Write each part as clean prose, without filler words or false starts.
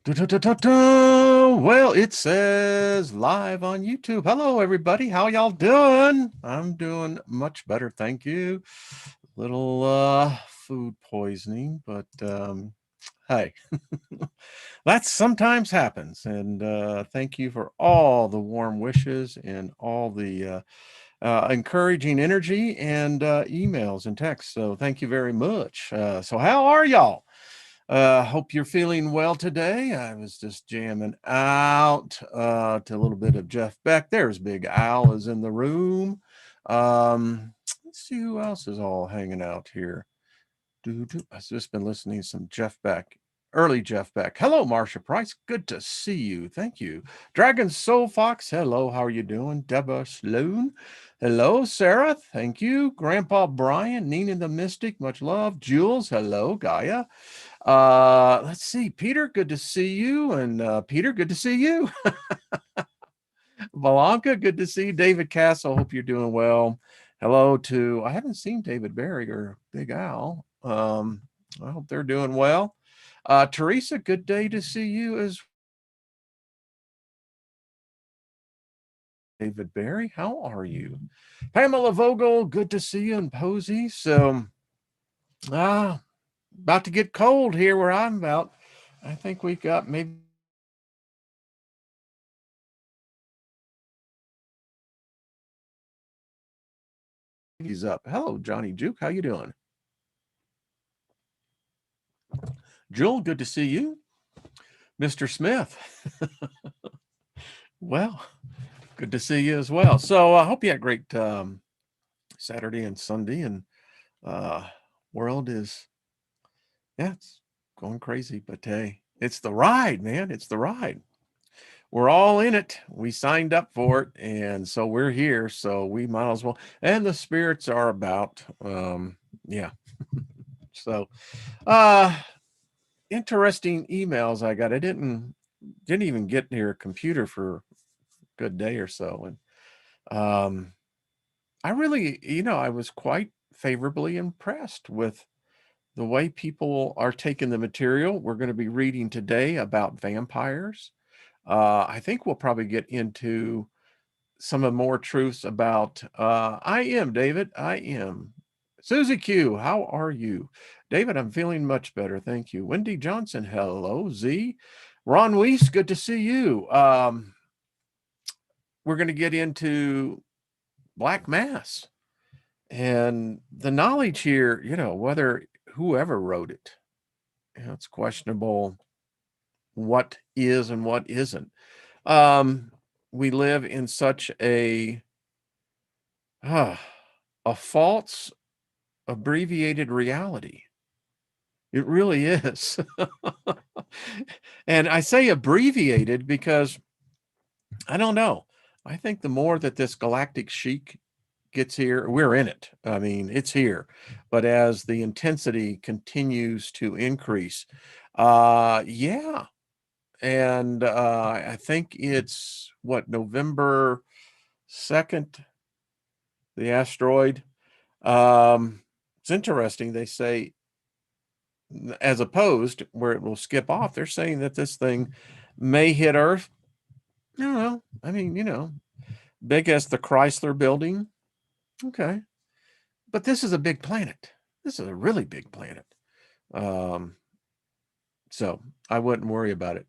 Well, it says live on YouTube. Hello, everybody. How y'all doing? I'm doing much better, thank you. Little food poisoning, but hey, that sometimes happens. And thank you for all the warm wishes and all the encouraging energy and emails and texts. So thank you very much. So how are y'all? Hope you're feeling well today. I was just jamming out to a little bit of Jeff Beck. There's Big Al is in the room. Let's see who else is all hanging out here. I've just been listening to some Jeff Beck, early Jeff Beck. Hello, Marsha Price. Good to see you. Thank you. Dragon Soul Fox. Hello. How are you doing? Deborah Sloan. Hello, Sarah. Thank you. Grandpa Brian, Nina the Mystic. Much love. Jules. Hello, Gaia. Let's see. Peter, good to see you. And Peter, good to see you. Blanca, good to see you. David Castle, hope you're doing well. Hello to, I haven't seen David Berry or Big Al. I hope they're doing well. Teresa, good day to see you as David Berry. How are you? Pamela Vogel, good to see you. And Posey. So, about to get cold here where I'm about. I think we've got maybe he's up. Hello, Johnny Juke. How you doing? Joel, good to see you. Mr. Smith. Well, good to see you as well. So I hope you had a great Saturday and Sunday, and world is, yeah, it's going crazy, but hey, it's the ride, man. It's the ride. We're all in it. We signed up for it, and so we're here. So we might as well. And the spirits are about, yeah. So, interesting emails I got. I didn't even get near a computer for a good day or so, and I really, I was quite favorably impressed with the way people are taking the material we're going to be reading today about vampires. I think we'll probably get into some of more truths about I am David. I am Susie Q. How are you? David, I'm feeling much better. Thank you. Wendy Johnson. Hello. Z. Ron Weiss, good to see you. We're going to get into Black Mass and the knowledge here, whether whoever wrote it, it's questionable what is and what isn't. We live in such a false abbreviated reality. It really is. And I say abbreviated because I don't know. I think the more that this galactic chic gets here, we're in it. I mean, it's here. But as the intensity continues to increase, yeah. And I think it's what, November 2nd, the asteroid. It's interesting. They say, as opposed where it will skip off, they're saying that this thing may hit Earth. I don't know. I mean, big as the Chrysler building. Okay. But this is a big planet. This is a really big planet. So I wouldn't worry about it.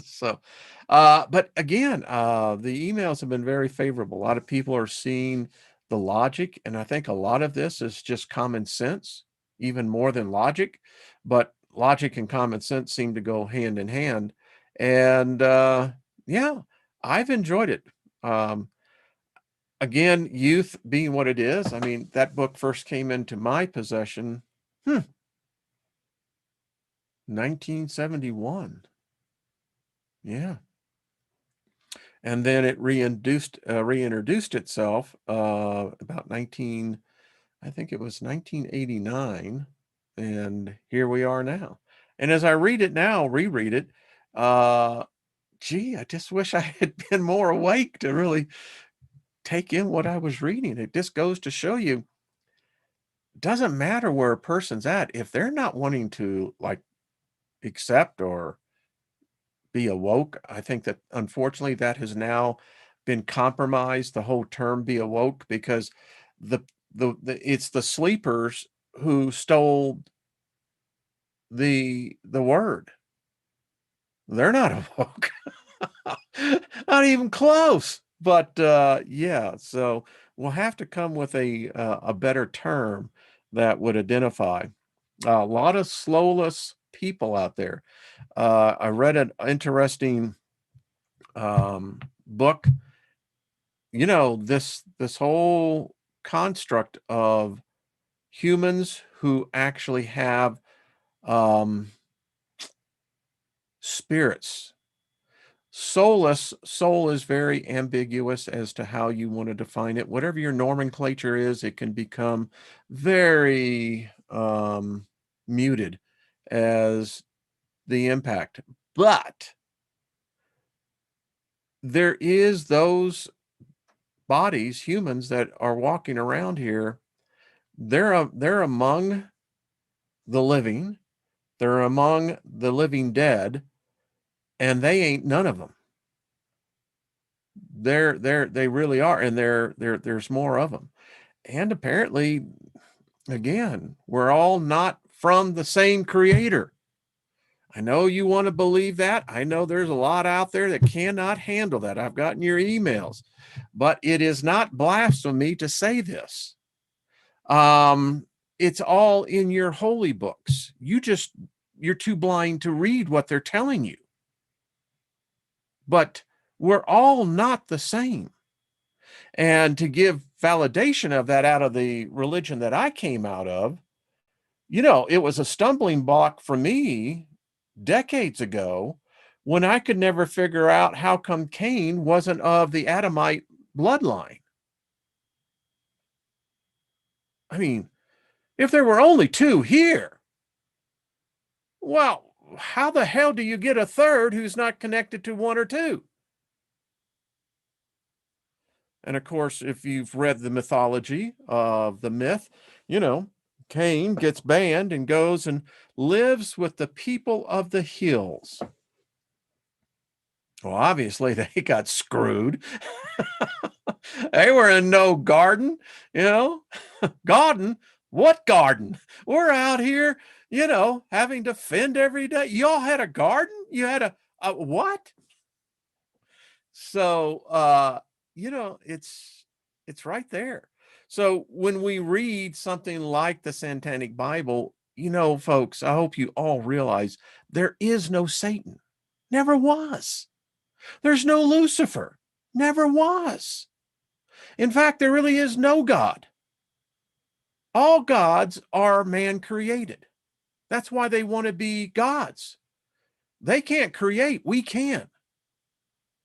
So, but again, the emails have been very favorable. A lot of people are seeing the logic, and I think a lot of this is just common sense, even more than logic. But logic and common sense seem to go hand in hand. And yeah, I've enjoyed it. Again, youth being what it is. I mean, that book first came into my possession, 1971. Yeah. And then it reintroduced itself about I think it was 1989, and here we are now. And as I read it now, reread it, gee, I just wish I had been more awake to really take in what I was reading. It just goes to show you, doesn't matter where a person's at, if they're not wanting to like accept or be awoke. I think that unfortunately that has now been compromised, the whole term be awoke, because the it's the sleepers who stole the word. They're not awoke. Not even close. But yeah, so we'll have to come with a better term that would identify a lot of slowless people out there. I read an interesting book. You know, this whole construct of humans who actually have um, spirits. Soulless, soul is very ambiguous as to how you want to define it. Whatever your nomenclature is, it can become very muted as the impact. But there is those bodies, humans that are walking around here. They're among the living. They're among the living dead, and they ain't none of them. They really are, and there's more of them. And apparently, again, we're all not from the same creator. I know you want to believe that. I know there's a lot out there that cannot handle that. I've gotten your emails, but it is not blasphemy to say this. It's all in your holy books. You're too blind to read what they're telling you. But we're all not the same. And to give validation of that out of the religion that I came out of, you know, it was a stumbling block for me decades ago when I could never figure out how come Cain wasn't of the Adamite bloodline. I mean, if there were only two here, well, how the hell do you get a third who's not connected to one or two? And of course, if you've read the mythology of the myth, you know, Cain gets banned and goes and lives with the people of the hills. Well, obviously they got screwed. They were in no garden, you know. Garden? What garden? We're out here, you know, having to fend every day. Y'all had a garden? You had a what? So you know, it's right there. So when we read something like the Satanic Bible, you know, folks, I hope you all realize there is no Satan. Never was. There's no Lucifer. Never was. In fact, there really is no God. All gods are man created. That's why they want to be gods. They can't create, we can.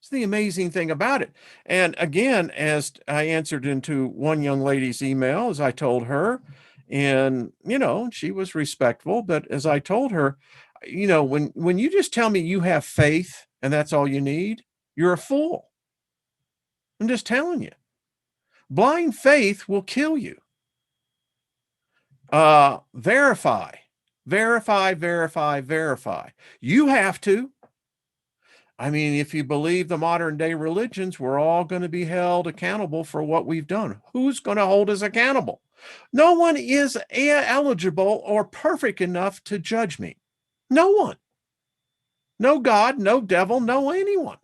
It's the amazing thing about it. And again, as I answered into one young lady's email, as I told her, and you know, she was respectful, but as I told her, you know, when you just tell me you have faith and that's all you need, you're a fool. I'm just telling you. Blind faith will kill you. Verify, verify, verify, verify. You have to. I mean, if you believe the modern day religions, we're all going to be held accountable for what we've done. Who's going to hold us accountable? No one is eligible or perfect enough to judge me. No one. No God, no devil, no anyone.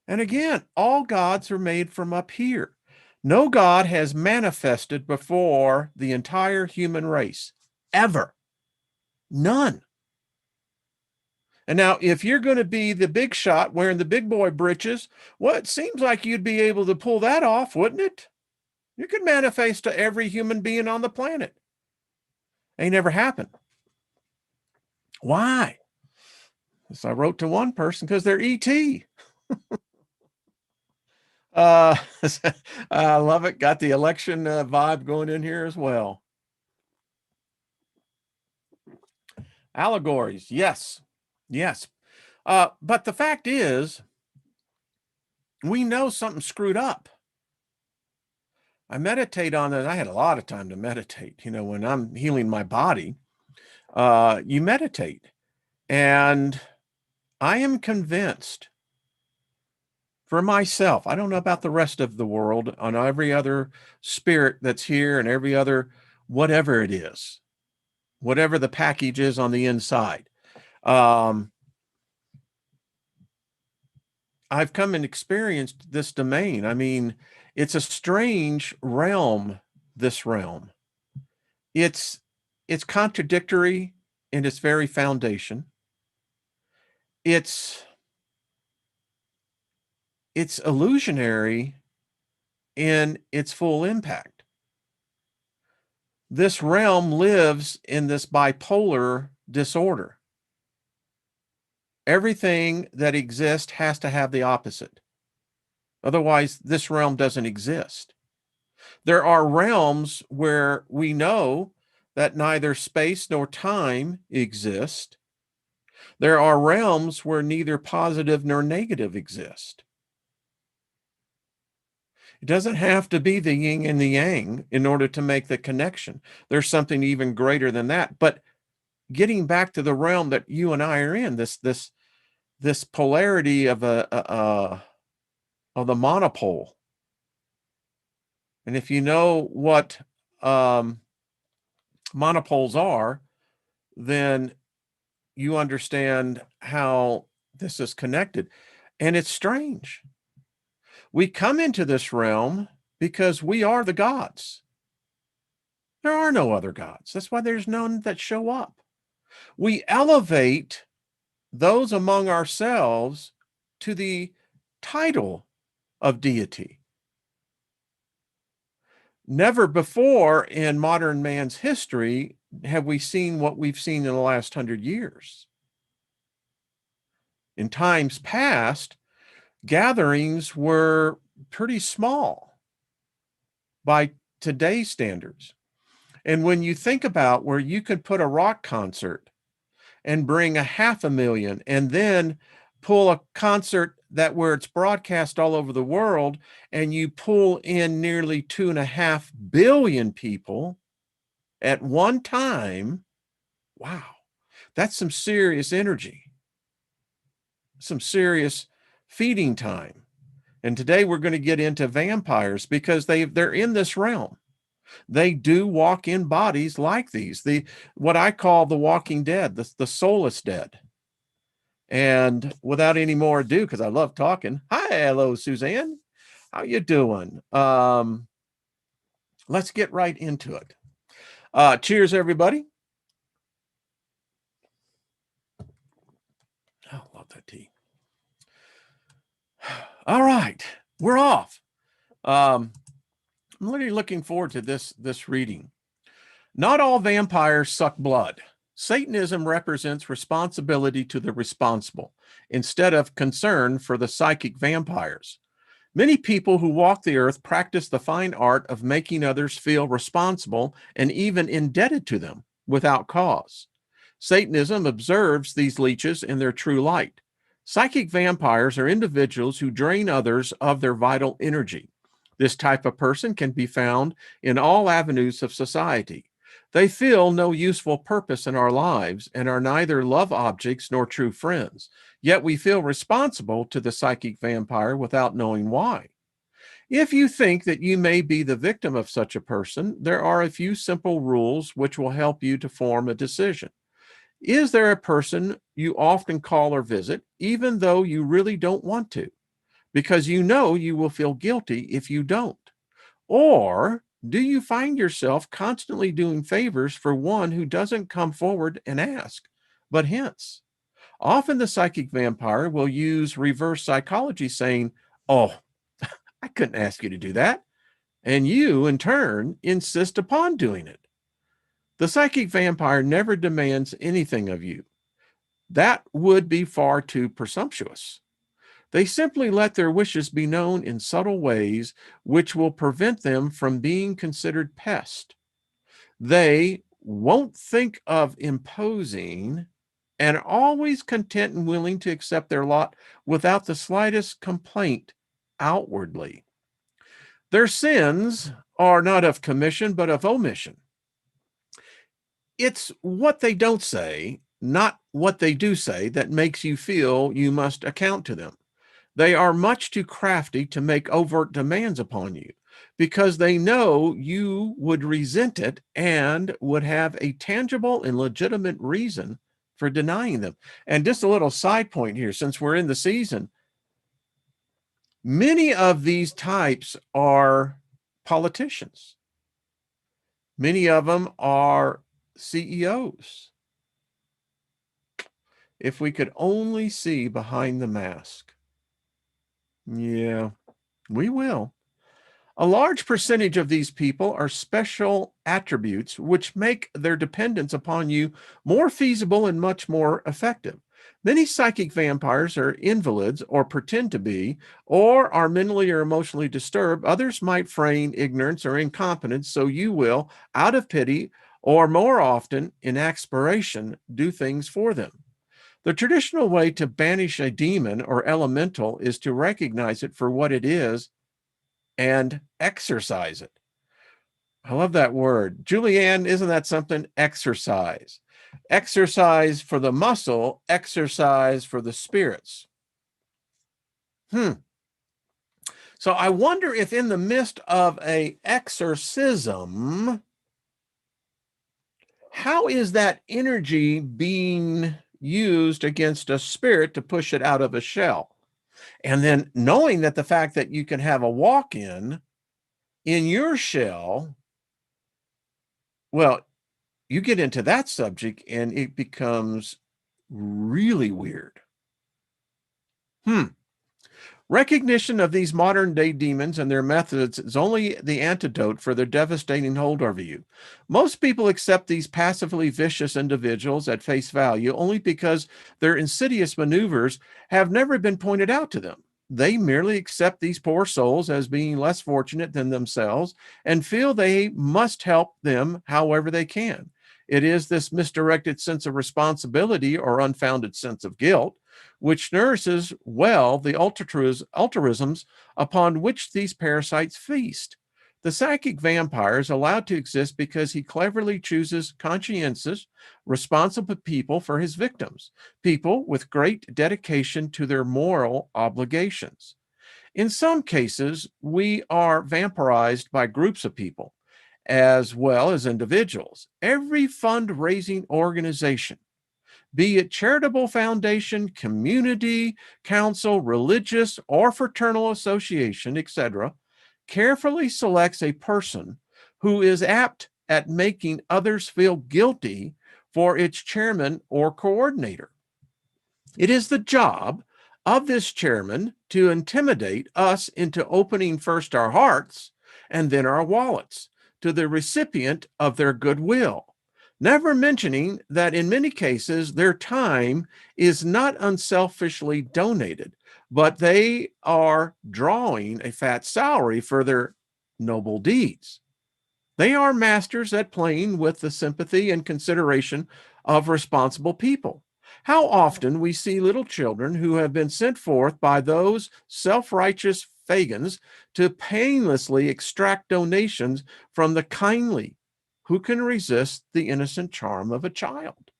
And again, all gods are made from up here. No God has manifested before the entire human race, ever. None. And now, if you're going to be the big shot wearing the big boy breeches, well, it seems like you'd be able to pull that off, wouldn't it? You could manifest to every human being on the planet. Ain't never happened. Why? As I wrote to one person, because they're ET. Uh, I love it. Got the election vibe going in here as well. Allegories, yes, yes. But the fact is, we know something screwed up. I meditate on it. I had a lot of time to meditate. You know, when I'm healing my body, you meditate. And I am convinced for myself, I don't know about the rest of the world, on every other spirit that's here and every other whatever it is, whatever the package is on the inside. I've come and experienced this domain. I mean, it's a strange realm, this realm. It's contradictory in its very foundation. It's illusionary in its full impact. This realm lives in this bipolar disorder. Everything that exists has to have the opposite. Otherwise, this realm doesn't exist. There are realms where we know that neither space nor time exist. There are realms where neither positive nor negative exist. It doesn't have to be the yin and the yang in order to make the connection. There's something even greater than that. But getting back to the realm that you and I are in, this polarity of the monopole. And if you know what monopoles are, then you understand how this is connected. And it's strange. We come into this realm because we are the gods. There are no other gods. That's why there's none that show up. We elevate those among ourselves to the title of deity. Never before in modern man's history have we seen what we've seen in the last 100 years. In times past, gatherings were pretty small by today's standards. And when you think about where you could put a rock concert and bring 500,000 and then pull a concert that where it's broadcast all over the world and you pull in nearly 2.5 billion people at one time, wow, that's some serious energy, some serious feeding time. And today we're going to get into vampires because they're in this realm. They do walk in bodies like these, what I call the walking dead, the soulless dead. And without any more ado, because I love talking. Hi, hello, Suzanne. How you doing? Let's get right into it. Cheers, everybody. Oh, I love that tea. All right, we're off. I'm really looking forward to this reading. Not all vampires suck blood. Satanism represents responsibility to the responsible instead of concern for the psychic vampires. Many people who walk the earth practice the fine art of making others feel responsible and even indebted to them without cause. Satanism observes these leeches in their true light. Psychic vampires are individuals who drain others of their vital energy. This type of person can be found in all avenues of society. They fill no useful purpose in our lives and are neither love objects nor true friends. Yet we feel responsible to the psychic vampire without knowing why. If you think that you may be the victim of such a person, there are a few simple rules which will help you to form a decision. Is there a person you often call or visit, even though you really don't want to, because you know you will feel guilty if you don't? Or do you find yourself constantly doing favors for one who doesn't come forward and ask, but hints? Often the psychic vampire will use reverse psychology saying, "Oh, I couldn't ask you to do that." And you, in turn, insist upon doing it. The psychic vampire never demands anything of you. That would be far too presumptuous. They simply let their wishes be known in subtle ways which will prevent them from being considered pests. They won't think of imposing and are always content and willing to accept their lot without the slightest complaint outwardly. Their sins are not of commission, but of omission. It's what they don't say not what they do say, that makes you feel you must account to them. They are much too crafty to make overt demands upon you because they know you would resent it and would have a tangible and legitimate reason for denying them. And just a little side point here, since we're in the season, many of these types are politicians. Many of them are CEOs. If we could only see behind the mask. Yeah, we will. A large percentage of these people are special attributes which make their dependence upon you more feasible and much more effective. Many psychic vampires are invalids or pretend to be, or are mentally or emotionally disturbed. Others might feign ignorance or incompetence, so you will, out of pity, or more often in exasperation, do things for them. The traditional way to banish a demon or elemental is to recognize it for what it is and exercise it. I love that word. Julianne, isn't that something? Exercise. Exercise for the muscle, exercise for the spirits. So I wonder if in the midst of a exorcism, how is that energy being used against a spirit to push it out of a shell? And then knowing that the fact that you can have a walk-in in your shell, well, you get into that subject and it becomes really weird. Recognition of these modern day demons and their methods is only the antidote for their devastating hold over you. Most people accept these passively vicious individuals at face value only because their insidious maneuvers have never been pointed out to them. They merely accept these poor souls as being less fortunate than themselves and feel they must help them however they can. It is this misdirected sense of responsibility or unfounded sense of guilt which nourishes well the altruisms upon which these parasites feast. The psychic vampire is allowed to exist because he cleverly chooses conscientious, responsible people for his victims, people with great dedication to their moral obligations. In some cases, we are vampirized by groups of people as well as individuals. Every fundraising organization, be it charitable foundation, community, council, religious, or fraternal association, etc., carefully selects a person who is apt at making others feel guilty for its chairman or coordinator. It is the job of this chairman to intimidate us into opening first our hearts and then our wallets to the recipient of their goodwill, never mentioning that in many cases their time is not unselfishly donated, but they are drawing a fat salary for their noble deeds. They are masters at playing with the sympathy and consideration of responsible people. How often we see little children who have been sent forth by those self-righteous Fagins to painlessly extract donations from the kindly. Who can resist the innocent charm of a child?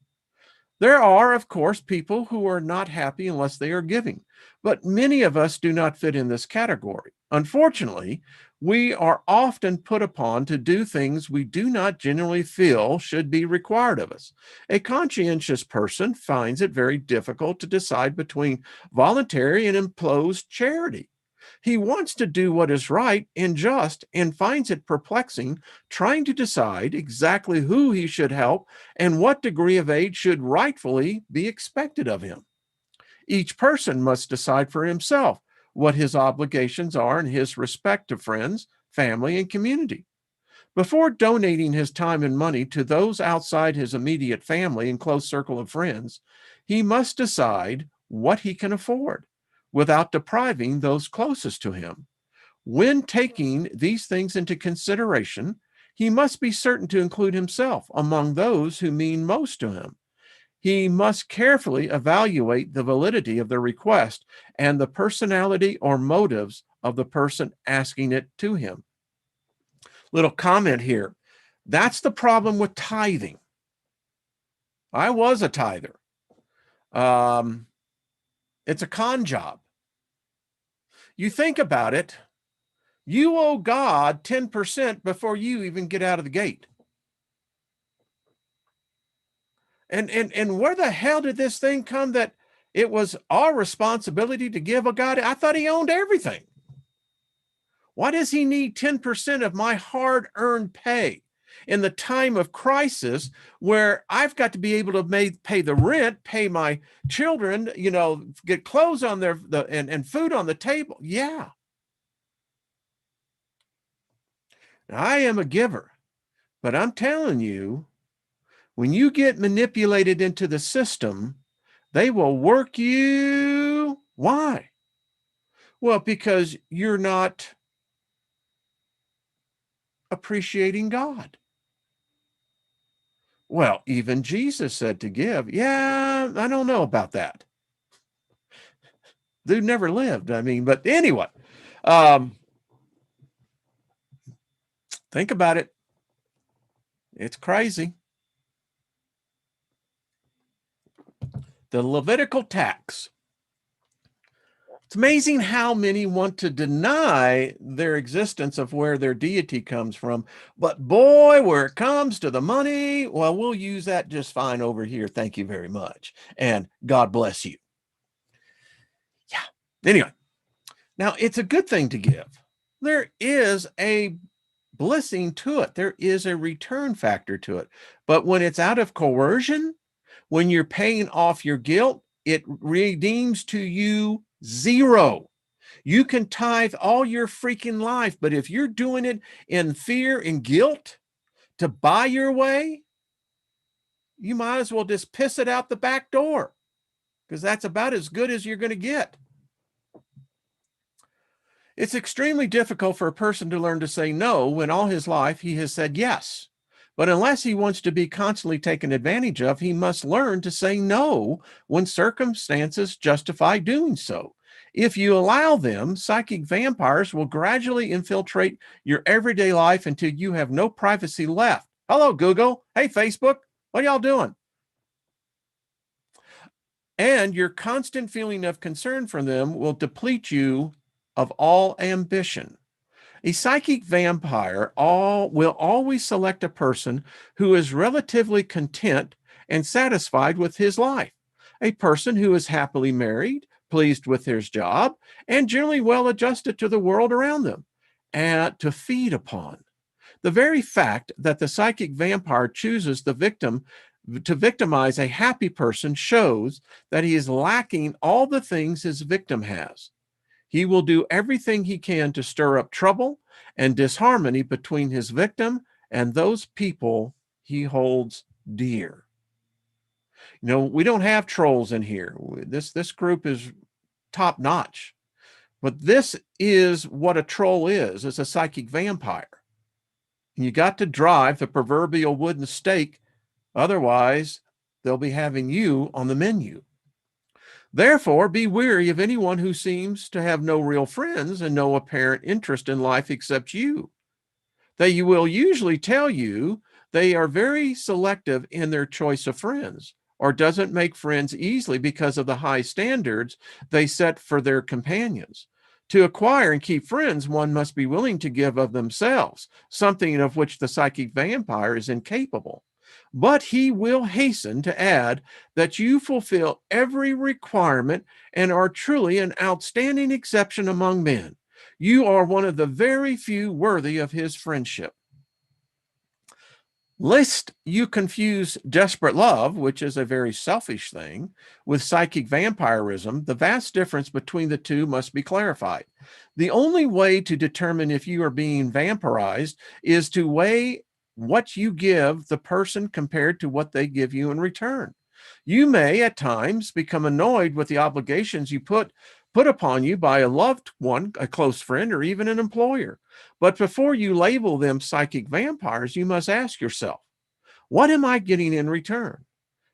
There are, of course, people who are not happy unless they are giving, but many of us do not fit in this category. Unfortunately, we are often put upon to do things we do not generally feel should be required of us. A conscientious person finds it very difficult to decide between voluntary and imposed charity. He wants to do what is right and just and finds it perplexing trying to decide exactly who he should help and what degree of aid should rightfully be expected of him. Each person must decide for himself what his obligations are in his respect to friends, family, and community. Before donating his time and money to those outside his immediate family and close circle of friends, he must decide what he can afford without depriving those closest to him. When taking these things into consideration, he must be certain to include himself among those who mean most to him. He must carefully evaluate the validity of the request and the personality or motives of the person asking it to him. Little comment here. That's the problem with tithing. I was a tither. It's a con job. You think about it, you owe God 10% before you even get out of the gate. And where the hell did this thing come that it was our responsibility to give a God? I thought he owned everything. Why does he need 10% of my hard-earned pay in the time of crisis where I've got to be able to pay the rent, pay my children, get clothes on and food on the table? Yeah. I am a giver, but I'm telling you, when you get manipulated into the system, they will work you. Why? Well, because you're not appreciating God. Well, even Jesus said to give. Yeah, I don't know about that. Dude never lived. I mean, but anyway, think about it. It's crazy. The Levitical tax. It's amazing how many want to deny their existence of where their deity comes from. But boy, where it comes to the money, well, we'll use that just fine over here. Thank you very much. And God bless you. Yeah. Anyway, now it's a good thing to give. There is a blessing to it. There is a return factor to it. But when it's out of coercion, when you're paying off your guilt, it redeems to you zero. You can tithe all your freaking life, but if you're doing it in fear and guilt to buy your way, you might as well just piss it out the back door, because that's about as good as you're going to get. It's extremely difficult for a person to learn to say no when all his life he has said yes. But unless he wants to be constantly taken advantage of, he must learn to say no when circumstances justify doing so. If you allow them, psychic vampires will gradually infiltrate your everyday life until you have no privacy left. Hello, Google. Hey, Facebook. What y'all doing? And your constant feeling of concern for them will deplete you of all ambition. A psychic vampire will always select a person who is relatively content and satisfied with his life, a person who is happily married, pleased with his job, and generally well adjusted to the world around them, and to feed upon. The very fact that the psychic vampire chooses the victim to victimize a happy person shows that he is lacking all the things his victim has. He will do everything he can to stir up trouble and disharmony between his victim and those people he holds dear. We don't have trolls in here. This group is top notch. But this is what a troll is. It's a psychic vampire. And you got to drive the proverbial wooden stake. Otherwise, they'll be having you on the menu. Therefore, be wary of anyone who seems to have no real friends and no apparent interest in life except you. They will usually tell you they are very selective in their choice of friends, or doesn't make friends easily because of the high standards they set for their companions. To acquire and keep friends, one must be willing to give of themselves, something of which the psychic vampire is incapable. But he will hasten to add that you fulfill every requirement and are truly an outstanding exception among men. You are one of the very few worthy of his friendship. Lest you confuse desperate love, which is a very selfish thing, with psychic vampirism, the vast difference between the two must be clarified. The only way to determine if you are being vampirized is to weigh what you give the person compared to what they give you in return. You may at times become annoyed with the obligations you put upon you by a loved one, a close friend, or even an employer. But before you label them psychic vampires, you must ask yourself, what am I getting in return?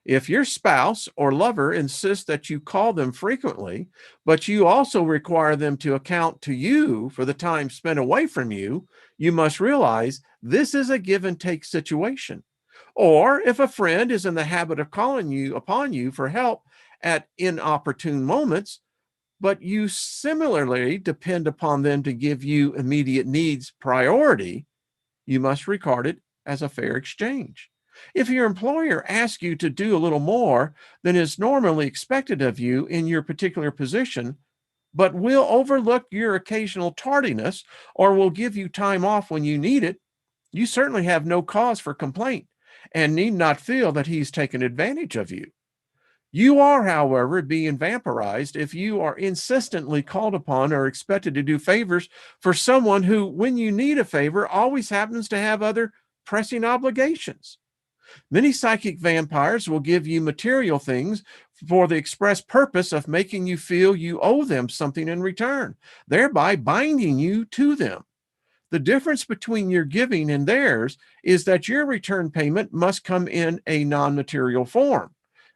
If your spouse or lover insists that you call them frequently, but you also require them to account to you for the time spent away from you, you must realize this is a give and take situation. Or if a friend is in the habit of calling you upon you for help at inopportune moments, but you similarly depend upon them to give you immediate needs priority, you must regard it as a fair exchange. If your employer asks you to do a little more than is normally expected of you in your particular position, but will overlook your occasional tardiness or will give you time off when you need it, you certainly have no cause for complaint and need not feel that he's taken advantage of you. You are, however, being vampirized if you are insistently called upon or expected to do favors for someone who, when you need a favor, always happens to have other pressing obligations. Many psychic vampires will give you material things for the express purpose of making you feel you owe them something in return, thereby binding you to them. The difference between your giving and theirs is that your return payment must come in a non-material form.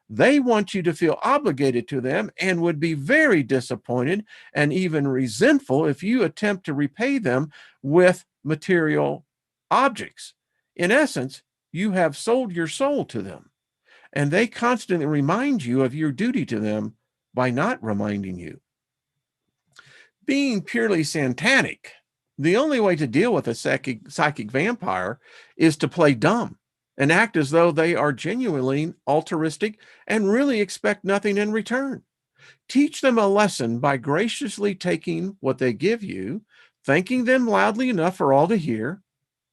They want you to feel obligated to them and would be very disappointed and even resentful if you attempt to repay them with material objects. In essence, you have sold your soul to them, and they constantly remind you of your duty to them by not reminding you. Being purely satanic, the only way to deal with a psychic vampire is to play dumb and act as though they are genuinely altruistic and really expect nothing in return. Teach them a lesson by graciously taking what they give you, thanking them loudly enough for all to hear,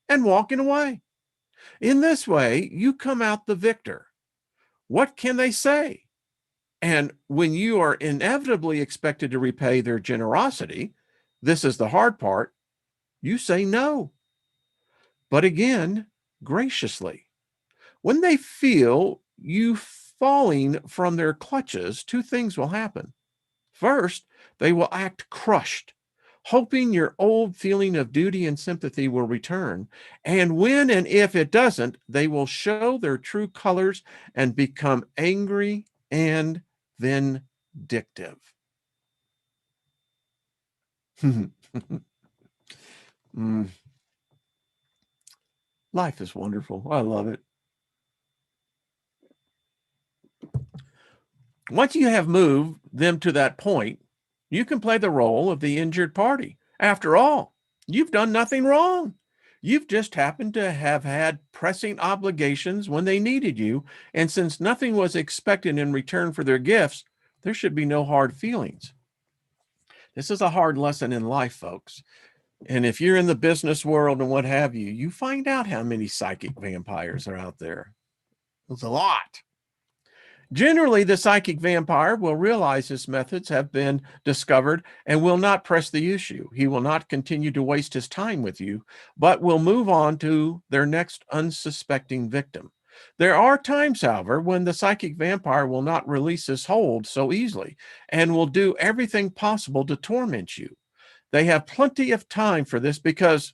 and walking away. In this way, you come out the victor. What can they say? And when you are inevitably expected to repay their generosity, this is the hard part, you say no. But again, graciously. When they feel you falling from their clutches, two things will happen. First, they will act crushed, hoping your old feeling of duty and sympathy will return. And when and if it doesn't, they will show their true colors and become angry and vindictive. Mm, life is wonderful. I love it. Once you have moved them to that point, you can play the role of the injured party. After all, you've done nothing wrong. You've just happened to have had pressing obligations when they needed you. And since nothing was expected in return for their gifts, there should be no hard feelings. This is a hard lesson in life, folks. And if you're in the business world and what have you, you find out how many psychic vampires are out there. There's a lot. Generally, the psychic vampire will realize his methods have been discovered and will not press the issue. He will not continue to waste his time with you, but will move on to their next unsuspecting victim. There are times, however, when the psychic vampire will not release his hold so easily and will do everything possible to torment you. They have plenty of time for this because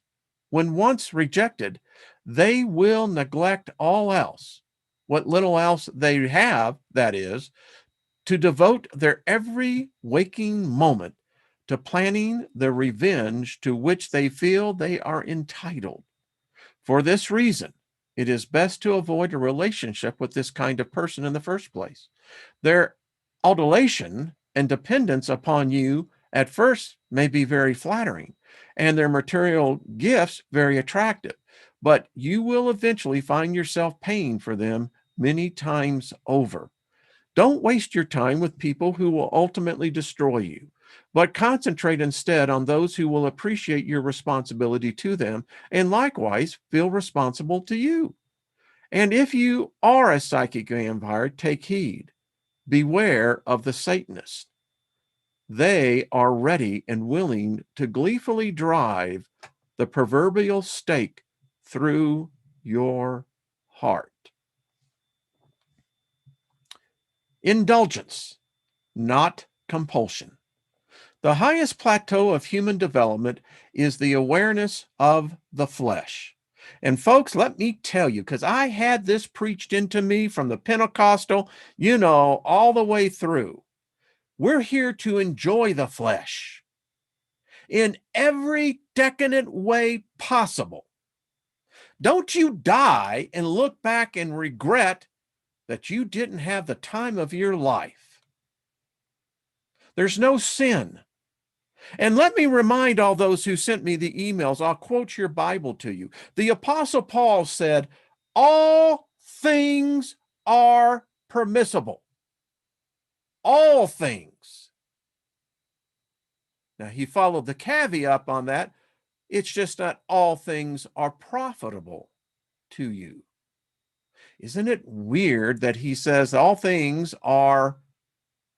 when once rejected, they will neglect all else, what little else they have, that is, to devote their every waking moment to planning the revenge to which they feel they are entitled. For this reason, it is best to avoid a relationship with this kind of person in the first place. Their adulation and dependence upon you at first may be very flattering, and their material gifts very attractive, but you will eventually find yourself paying for them many times over. Don't waste your time with people who will ultimately destroy you, but concentrate instead on those who will appreciate your responsibility to them and likewise feel responsible to you. And if you are a psychic vampire, take heed. Beware of the Satanists. They are ready and willing to gleefully drive the proverbial stake through your heart. Indulgence, not compulsion. The highest plateau of human development is the awareness of the flesh. And folks, let me tell you, because I had this preached into me from the Pentecostal, all the way through. We're here to enjoy the flesh in every decadent way possible. Don't you die and look back and regret that you didn't have the time of your life. There's no sin. And let me remind all those who sent me the emails, I'll quote your Bible to you. The Apostle Paul said, all things are permissible. All things. Now, he followed the caveat on that. It's just that all things are profitable to you. Isn't it weird that he says all things are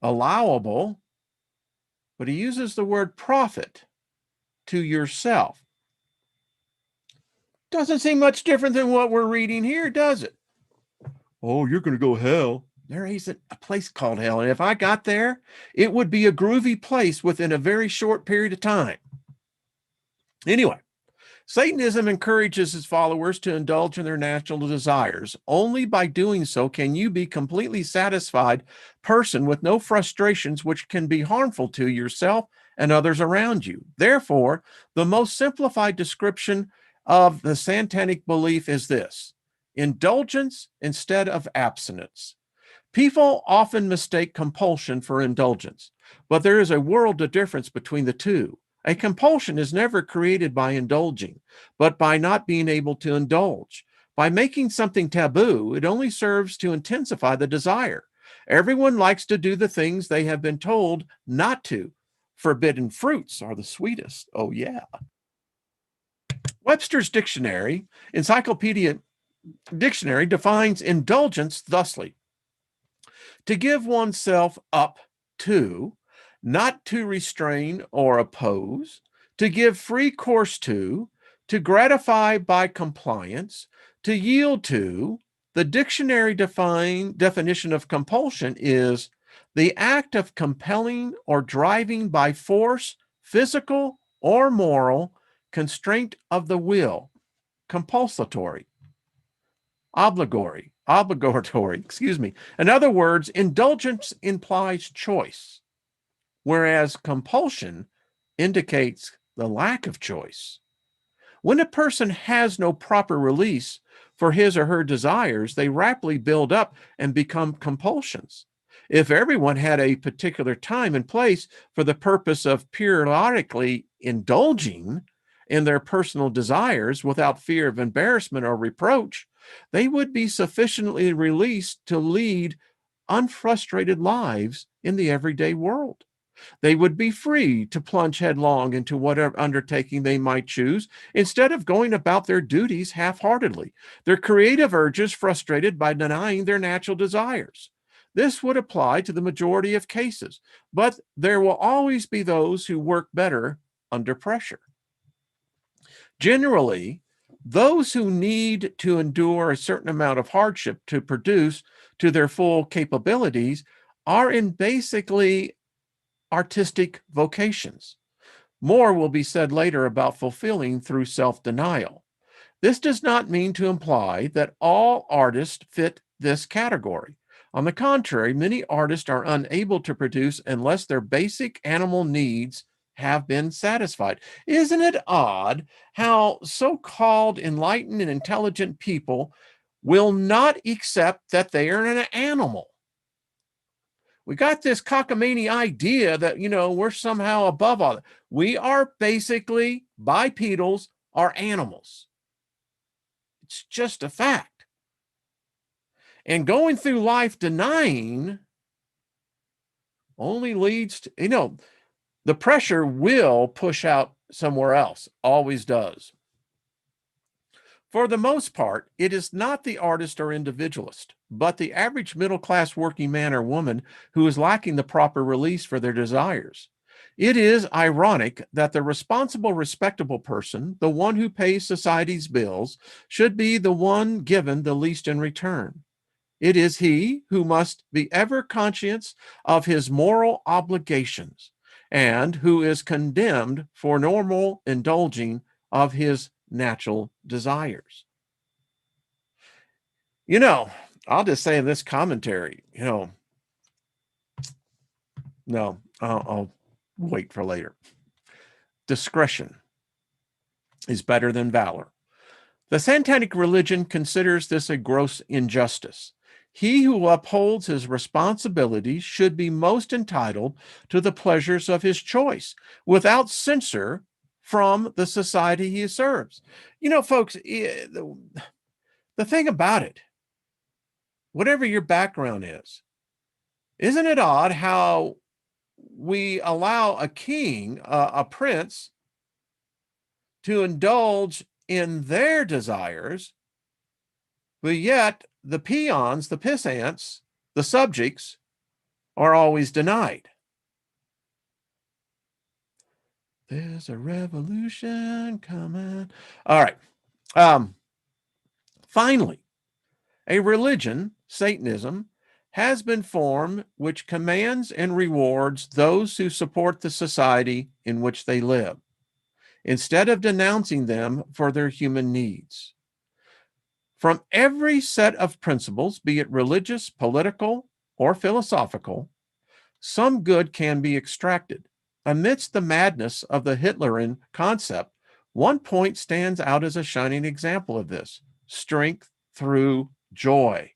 allowable, but he uses the word profit to yourself? Doesn't seem much different than what we're reading here, does it? Oh, you're going to go hell. There isn't a place called hell. And if I got there, it would be a groovy place within a very short period of time. Anyway, Satanism encourages his followers to indulge in their natural desires. Only by doing so can you be completely satisfied person with no frustrations which can be harmful to yourself and others around you. Therefore, the most simplified description of the satanic belief is this: indulgence instead of abstinence. People often mistake compulsion for indulgence, but there is a world of difference between the two. A compulsion is never created by indulging, but by not being able to indulge. By making something taboo, it only serves to intensify the desire. Everyone likes to do the things they have been told not to. Forbidden fruits are the sweetest. Oh, yeah. Webster's Dictionary, Encyclopedia Dictionary, defines indulgence thusly: to give oneself up to, not to restrain or oppose, to give free course to gratify by compliance, to yield to. The dictionary definition of compulsion is the act of compelling or driving by force, physical or moral, constraint of the will, compulsory, obligatory, excuse me. In other words, indulgence implies choice, whereas compulsion indicates the lack of choice. When a person has no proper release for his or her desires, they rapidly build up and become compulsions. If everyone had a particular time and place for the purpose of periodically indulging in their personal desires without fear of embarrassment or reproach, they would be sufficiently released to lead unfrustrated lives in the everyday world. They would be free to plunge headlong into whatever undertaking they might choose instead of going about their duties half-heartedly, their creative urges frustrated by denying their natural desires. This would apply to the majority of cases, but there will always be those who work better under pressure. Generally, those who need to endure a certain amount of hardship to produce to their full capabilities are in basically artistic vocations. More will be said later about fulfilling through self-denial. This does not mean to imply that all artists fit this category. On the contrary, many artists are unable to produce unless their basic animal needs have been satisfied. Isn't it odd how so-called enlightened and intelligent people will not accept that they are an animal? We got this cockamamie idea that, we're somehow above all that. We are basically bipedals, are animals. It's just a fact. And going through life denying only leads to, the pressure will push out somewhere else, always does. For the most part, it is not the artist or individualist, but the average middle-class working man or woman who is lacking the proper release for their desires. It is ironic that the responsible, respectable person, the one who pays society's bills, should be the one given the least in return. It is he who must be ever conscious of his moral obligations and who is condemned for normal indulging of his natural desires. I'll just say in this commentary, no, I'll wait for later. Discretion is better than valor. The satanic religion considers this a gross injustice. He who upholds his responsibilities should be most entitled to the pleasures of his choice without censor from the society he serves. You know, folks, the thing about it, whatever your background is, isn't it odd how we allow a king, a prince, to indulge in their desires, but yet the peons, the pissants, the subjects are always denied? There's a revolution coming. All right. Finally, a religion, Satanism, has been formed which commands and rewards those who support the society in which they live, instead of denouncing them for their human needs. From every set of principles, be it religious, political, or philosophical, some good can be extracted. Amidst the madness of the Hitlerian concept, one point stands out as a shining example of this: strength through joy.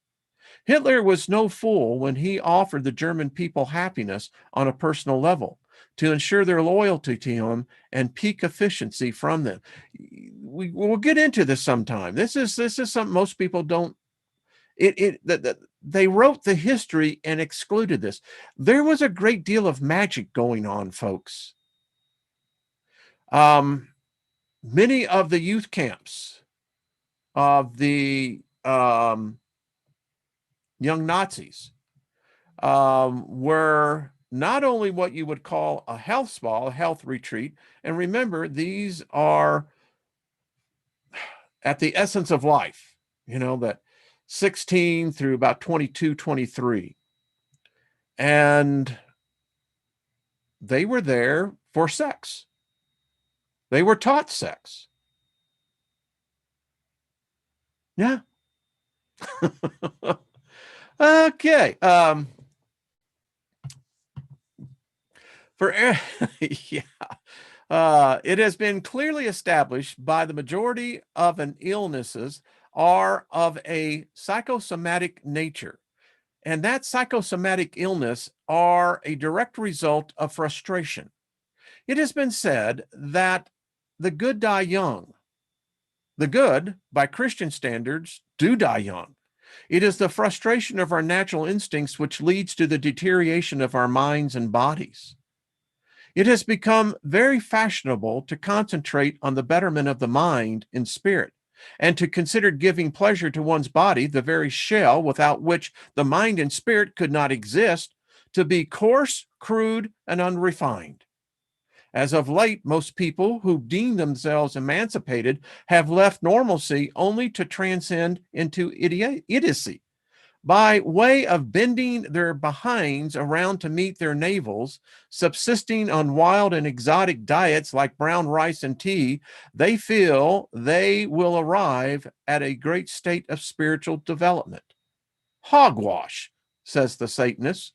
Hitler was no fool when he offered the German people happiness on a personal level to ensure their loyalty to him and peak efficiency from them. We'll get into this sometime. This is something most people don't. They wrote the history and excluded this. There was a great deal of magic going on, folks. Many of the youth camps of the young Nazis were not only what you would call a health spa, a health retreat, and remember, these are at the essence of life, that 16 through about 22, 23. And they were there for sex. They were taught sex. Yeah. Okay. It has been clearly established by the majority of an illnesses are of a psychosomatic nature. And that psychosomatic illness are a direct result of frustration. It has been said that the good die young. The good, by Christian standards, do die young. It is the frustration of our natural instincts which leads to the deterioration of our minds and bodies. It has become very fashionable to concentrate on the betterment of the mind and spirit, and to consider giving pleasure to one's body, the very shell without which the mind and spirit could not exist, to be coarse, crude, and unrefined. As of late, most people who deem themselves emancipated have left normalcy only to transcend into idiocy. By way of bending their behinds around to meet their navels, subsisting on wild and exotic diets like brown rice and tea, they feel they will arrive at a great state of spiritual development. Hogwash, says the Satanist.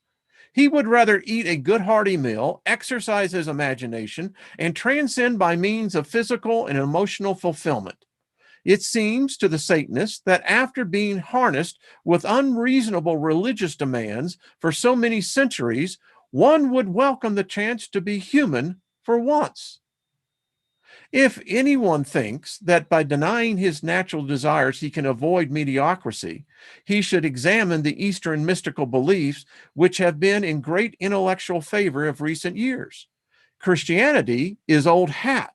He would rather eat a good hearty meal, exercise his imagination, and transcend by means of physical and emotional fulfillment. It seems to the Satanists that after being harnessed with unreasonable religious demands for so many centuries, one would welcome the chance to be human for once. If anyone thinks that by denying his natural desires he can avoid mediocrity, he should examine the Eastern mystical beliefs which have been in great intellectual favor of recent years. Christianity is old hat,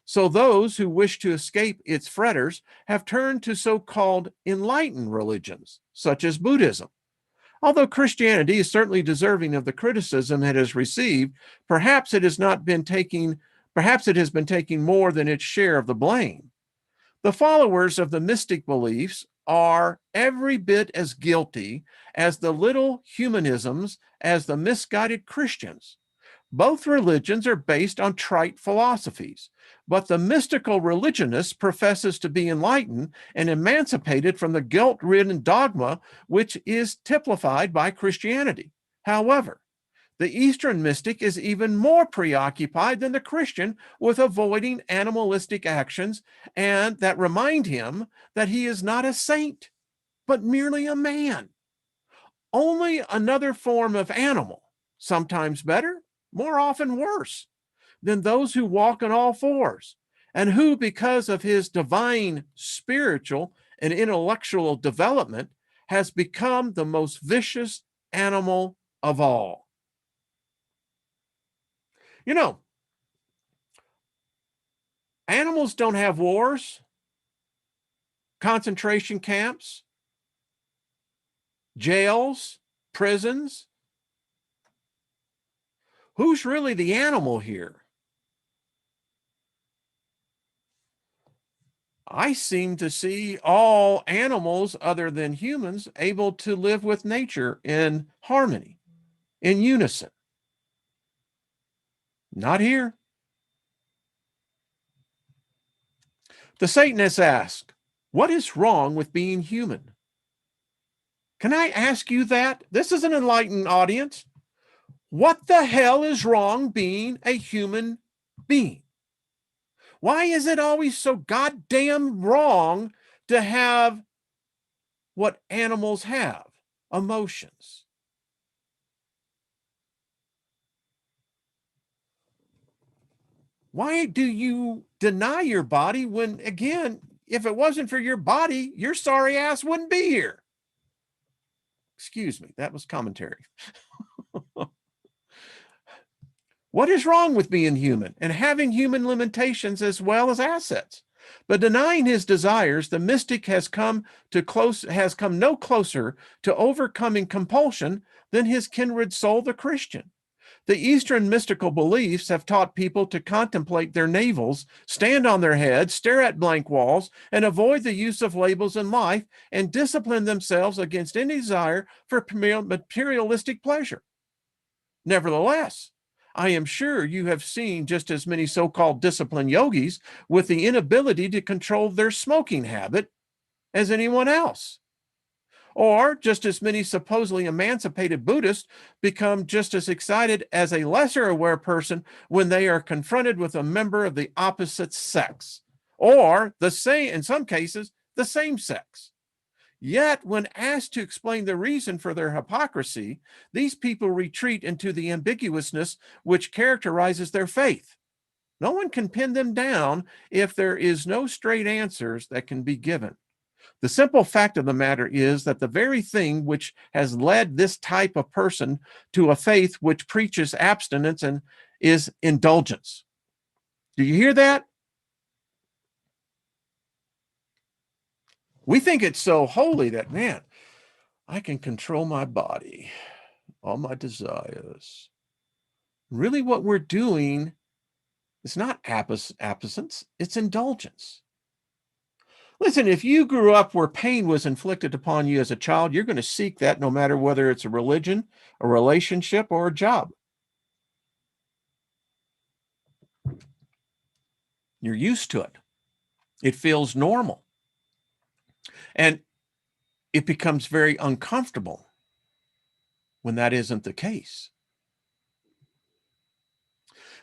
so those who wish to escape its fetters have turned to so-called enlightened religions, such as Buddhism. Although Christianity is certainly deserving of the criticism it has received, perhaps it has been taking more than its share of the blame. The followers of the mystic beliefs are every bit as guilty as the little humanisms as the misguided Christians. Both religions are based on trite philosophies, but the mystical religionist professes to be enlightened and emancipated from the guilt-ridden dogma which is typified by Christianity. However, The Eastern mystic is even more preoccupied than the Christian with avoiding animalistic actions and that remind him that he is not a saint, but merely a man. Only another form of animal, sometimes better, more often worse, than those who walk on all fours, and who, because of his divine spiritual and intellectual development, has become the most vicious animal of all. You know, animals don't have wars, concentration camps, jails, prisons. Who's really the animal here? I seem to see all animals other than humans able to live with nature in harmony, in unison. Not here. The Satanists ask, what is wrong with being human? Can I ask you that? This is an enlightened audience. What the hell is wrong being a human being? Why is it always so goddamn wrong to have what animals have? Emotions. Why do you deny your body when, again, if it wasn't for your body, your sorry ass wouldn't be here? Excuse me, that was commentary. What is wrong with being human and having human limitations as well as assets? But denying his desires, the mystic has come no closer to overcoming compulsion than his kindred soul, the Christian. The Eastern mystical beliefs have taught people to contemplate their navels, stand on their heads, stare at blank walls, and avoid the use of labels in life, and discipline themselves against any desire for materialistic pleasure. Nevertheless, I am sure you have seen just as many so-called disciplined yogis with the inability to control their smoking habit as anyone else. Or just as many supposedly emancipated Buddhists become just as excited as a lesser aware person when they are confronted with a member of the opposite sex, or the same, in some cases, the same sex. Yet, when asked to explain the reason for their hypocrisy, these people retreat into the ambiguousness which characterizes their faith. No one can pin them down if there is no straight answers that can be given. The simple fact of the matter is that the very thing which has led this type of person to a faith which preaches abstinence and is indulgence. Do you hear that? We think it's so holy that, man, I can control my body, all my desires. Really, what we're doing is not abstinence, it's indulgence. Listen, if you grew up where pain was inflicted upon you as a child, you're going to seek that no matter whether it's a religion, a relationship, or a job. You're used to it. It feels normal. And it becomes very uncomfortable when that isn't the case.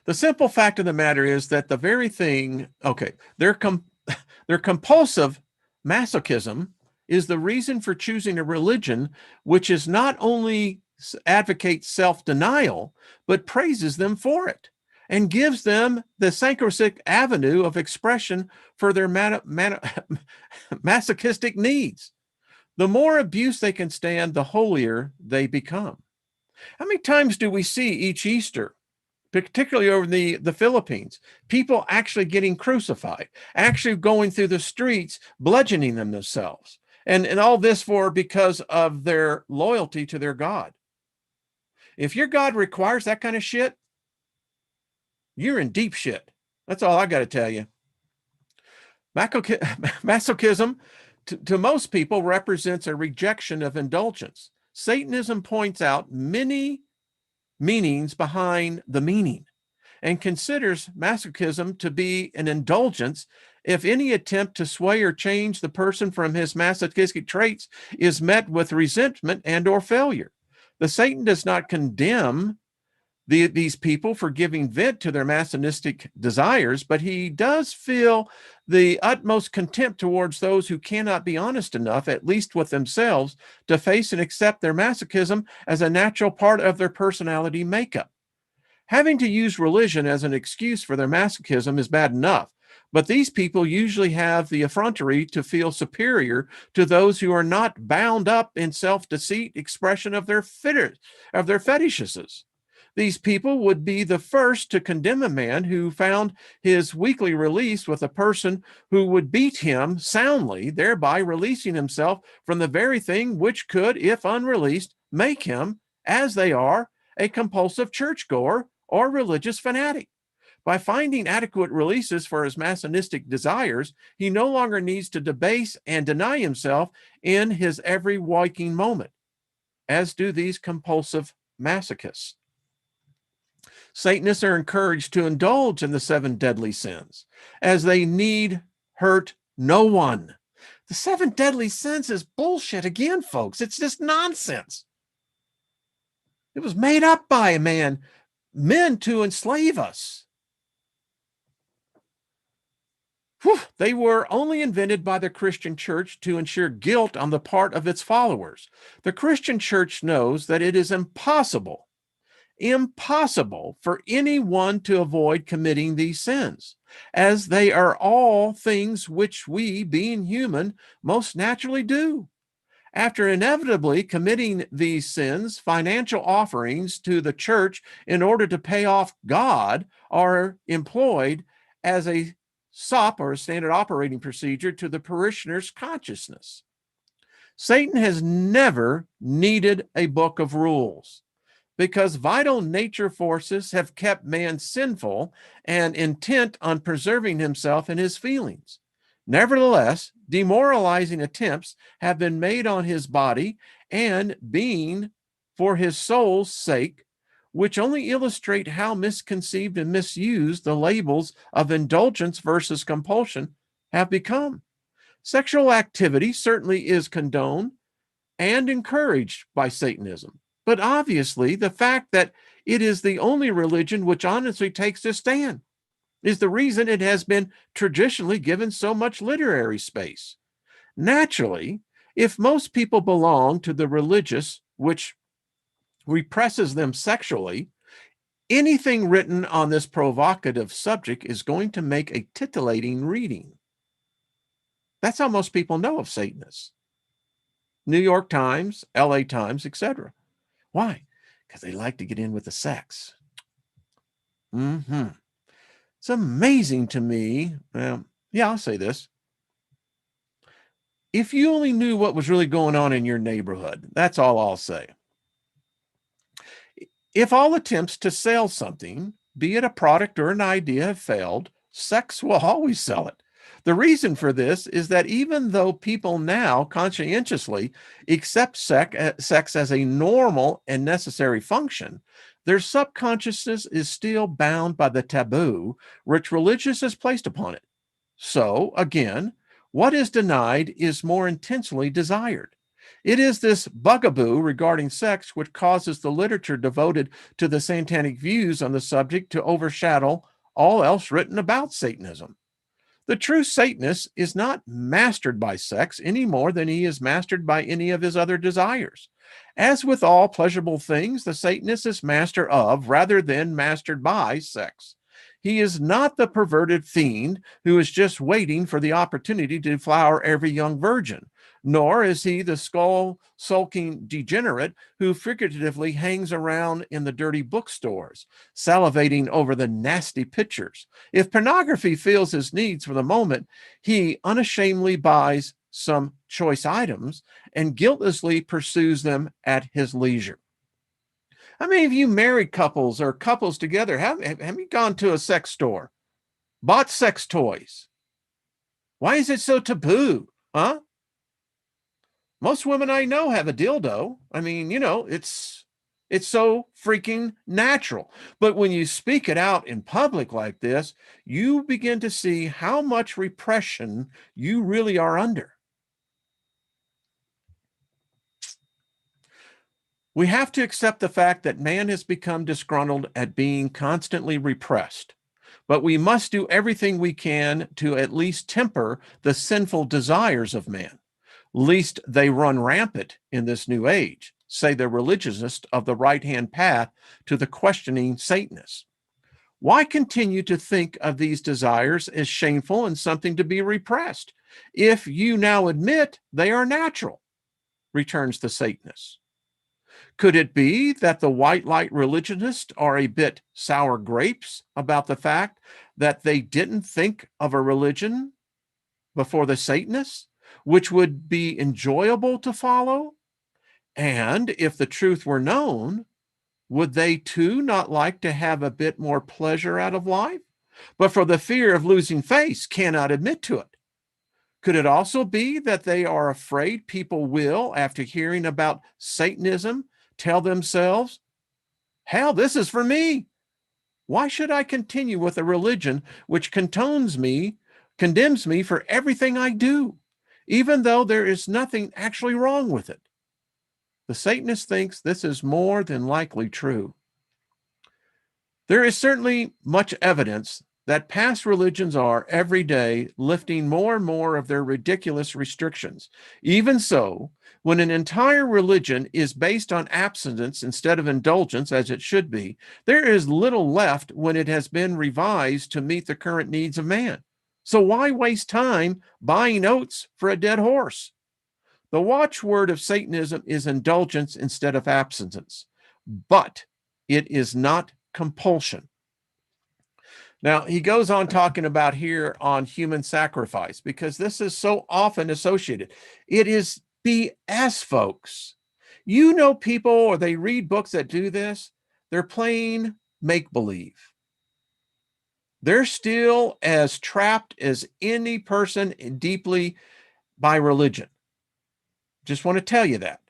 The simple fact of the matter is that the very thing, their compulsive masochism is the reason for choosing a religion which is not only advocates self-denial, but praises them for it and gives them the sacrosanct avenue of expression for their masochistic needs. The more abuse they can stand, the holier they become. How many times do we see each Easter, particularly over the Philippines, people actually getting crucified, actually going through the streets, bludgeoning themselves, and all this because of their loyalty to their God? If your God requires that kind of shit, you're in deep shit. That's all I got to tell you. Masochism, to most people, represents a rejection of indulgence. Satanism points out many meanings behind the meaning and considers masochism to be an indulgence if any attempt to sway or change the person from his masochistic traits is met with resentment and or failure. The Satan does not condemn these people for giving vent to their masochistic desires, but he does feel the utmost contempt towards those who cannot be honest enough, at least with themselves, to face and accept their masochism as a natural part of their personality makeup. Having to use religion as an excuse for their masochism is bad enough, but these people usually have the effrontery to feel superior to those who are not bound up in self-deceit expression of their fetishes. These people would be the first to condemn a man who found his weekly release with a person who would beat him soundly, thereby releasing himself from the very thing which could, if unreleased, make him, as they are, a compulsive churchgoer or religious fanatic. By finding adequate releases for his masochistic desires, he no longer needs to debase and deny himself in his every waking moment, as do these compulsive masochists. Satanists are encouraged to indulge in the 7 deadly sins, as they need hurt no one. The 7 deadly sins is bullshit again, folks. It's just nonsense. It was made up by men to enslave us. They were only invented by the Christian church to ensure guilt on the part of its followers. The Christian church knows that it is impossible for anyone to avoid committing these sins, as they are all things which we, being human, most naturally do. After inevitably committing these sins, financial offerings to the church in order to pay off God are employed as a SOP, or a standard operating procedure, to the parishioner's consciousness. Satan has never needed a book of rules, because vital nature forces have kept man sinful and intent on preserving himself and his feelings. Nevertheless, demoralizing attempts have been made on his body and being for his soul's sake, which only illustrate how misconceived and misused the labels of indulgence versus compulsion have become. Sexual activity certainly is condoned and encouraged by Satanism, but obviously the fact that it is the only religion which honestly takes this stand is the reason it has been traditionally given so much literary space. Naturally, if most people belong to the religious which represses them sexually, anything written on this provocative subject is going to make a titillating reading. That's how most people know of Satanists. New York Times, LA Times, etc. Why? Because they like to get in with the sex. It's amazing to me. I'll say this. If you only knew what was really going on in your neighborhood, that's all I'll say. If all attempts to sell something, be it a product or an idea, have failed, sex will always sell it. The reason for this is that even though people now conscientiously accept sex as a normal and necessary function, their subconsciousness is still bound by the taboo which religion has placed upon it. So, again, what is denied is more intensely desired. It is this bugaboo regarding sex which causes the literature devoted to the satanic views on the subject to overshadow all else written about Satanism. The true Satanist is not mastered by sex any more than he is mastered by any of his other desires. As with all pleasurable things, the Satanist is master of, rather than mastered by, sex. He is not the perverted fiend who is just waiting for the opportunity to flower every young virgin, nor is he the sulking degenerate who figuratively hangs around in the dirty bookstores, salivating over the nasty pictures. If pornography fills his needs for the moment, he unashamedly buys some choice items and guiltlessly pursues them at his leisure. How many of you married couples or couples together have you gone to a sex store, bought sex toys? Why is it so taboo? Huh? Most women I know have a dildo. I mean, it's so freaking natural. But when you speak it out in public like this, you begin to see how much repression you really are under. We have to accept the fact that man has become disgruntled at being constantly repressed, but we must do everything we can to at least temper the sinful desires of man, lest they run rampant in this new age, say the religionists of the right-hand path to the questioning Satanists. Why continue to think of these desires as shameful and something to be repressed, if you now admit they are natural? Returns the Satanist. Could it be that the white light religionists are a bit sour grapes about the fact that they didn't think of a religion before the Satanists, which would be enjoyable to follow? And if the truth were known, would they too not like to have a bit more pleasure out of life, but for the fear of losing face cannot admit to it? Could it also be that they are afraid people will, after hearing about Satanism, tell themselves, hell, this is for me. Why should I continue with a religion which condemns me for everything I do, even though there is nothing actually wrong with it? The Satanist thinks this is more than likely true. There is certainly much evidence that past religions are every day lifting more and more of their ridiculous restrictions. Even so, when an entire religion is based on abstinence instead of indulgence, as it should be, there is little left when it has been revised to meet the current needs of man. So why waste time buying oats for a dead horse? The watchword of Satanism is indulgence instead of abstinence, but it is not compulsion. Now, he goes on talking about here on human sacrifice, because this is so often associated. It is BS, folks. You know people, or they read books that do this, they're playing make-believe. They're still as trapped as any person deeply by religion. Just want to tell you that.